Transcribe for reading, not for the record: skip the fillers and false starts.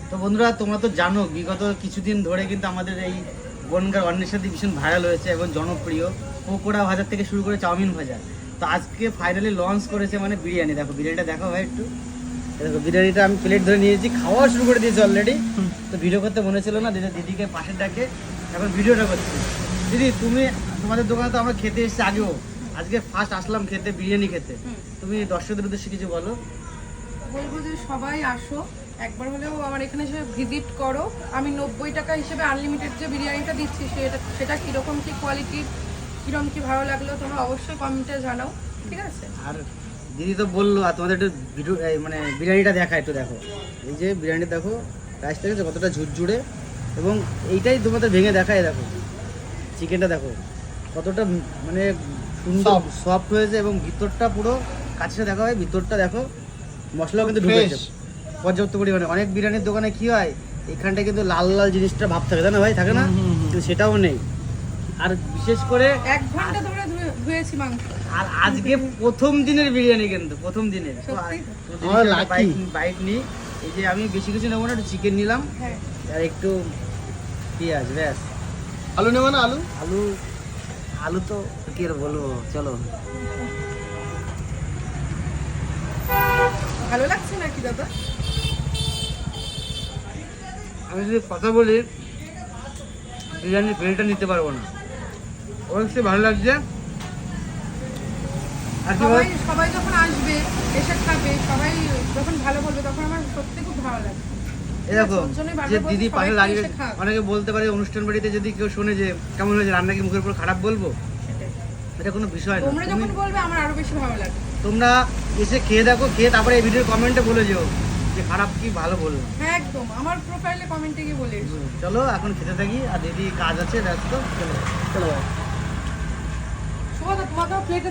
তো বন্ধুরা, তোমরা তো জানো বিগত কিছুদিন ধরে কিন্তু আমাদের এই বনগাঁর অন্যের সাথে ভীষণ ভাইরাল হয়েছে এবং জনপ্রিয় পকোড়া ভাজার থেকে শুরু করে চাউমিন ভাজা। তো আজকে ফাইনালি লঞ্চ করেছে মানে বিরিয়ানি। দেখো বিরিয়ানিটা দেখো ভাই একটু। দেখো বিরিয়ানিটা আমি প্লেট ধরে নিয়েছি, খাওয়া শুরু করে দিয়েছি অলরেডি। তো ভিডিও করতে মনে ছিল না, দিদিকে পাশের ডাকে এখন ভিডিওটা করছি। দিদি তুমি, তোমাদের দোকানে তো আমরা খেতে এসেছি আগেও, আজকে ফার্স্ট আসলাম খেতে, বিরিয়ানি খেতে। তুমি দর্শকদের উদ্দেশ্যে কিছু বলো। বলবো যে সবাই আসো, একবার হলেও আমার এখানে এসে ভিজিট করো। আমি 90 টাকা হিসেবে আনলিমিটেড যে বিরিয়ানিটা দিচ্ছি সেটা কীরকম কী কোয়ালিটির, কীরকম কী ভালো লাগলো তোমরা অবশ্যই কমেন্টে জানাও, ঠিক আছে? আর দিদি তো বললো, আর তোমাদের একটু ভিডিও মানে বিরিয়ানিটা দেখা, একটু দেখো। এই যে বিরিয়ানি দেখো, রাইসটা দেখো কতটা ঝুরঝুরে, এবং এইটাই তোমাদের ভেঙে দেখায়। দেখো চিকেনটা দেখো কতটা মানে সুন্দর সফট হয়েছে, এবং ভিতরটা পুরো কাছে দেখা হয়। ভিতরটা দেখো, মশলাও কিন্তু ঢুকেছে পর্যাপ্ত পরিমাণে। অনেক বিরিয়ানির দোকানে কি হয়, এখানটা কিন্তু লাল লাল জিনিসটা ভাব থাকে, তাই না ভাই? থাকে না? কিন্তু সেটাও নেই। আর বিশেষ করে 1 ঘন্টা ধরে ধুয়েছি মাংস। আর আজকে প্রথম দিনের বিরিয়ানি, কিন্তু প্রথম দিনের বাইক নিই। এই যে আমি বেশি কিছু নেবো না, একটু চিকেন নিলাম আর একটু পেঁয়াজ, ব্যাস। আলু নেবো না? আলু আলু তো কি আর বলবো, চলো। ভালো লাগছে নাকি দাদা? আমি যদি কথা বলি, বিরিয়ানির ফেলটা নিতে পারবো না, অবশ্যই ভালো লাগছে। আর কি সবাই যখন আসবে, এসে খাবে, সবাই যখন ভালো বলবে, তখন আমার সত্যি খুব ভালো লাগবে। এরকম যে দিদি পাশে দাঁড়িয়ে, অনেকে বলতে পারে অনুষ্ঠান বাড়িতে যদি কেউ শুনে যে কেমন হয়েছে রান্না, কি মুখের উপর খারাপ বলবো? এটা কোনো বিষয় না। তোমরা যখন বলবে আমার আরো বেশি ভালো লাগবে। তোমরা এসে খেয়ে দেখো, খেয়ে তারপরে এই ভিডিওর কমেন্টে বলে যেও যে খারাপ কি ভালো বললো। হ্যাঁ একদম, আমার প্রোফাইলে কমেন্টে গিয়ে বলে এসো। চলো এখন খেতে থাকি, আর দিদি কাজ আছে ব্যস্ত। চলো চলো। তোমাকে প্লেটে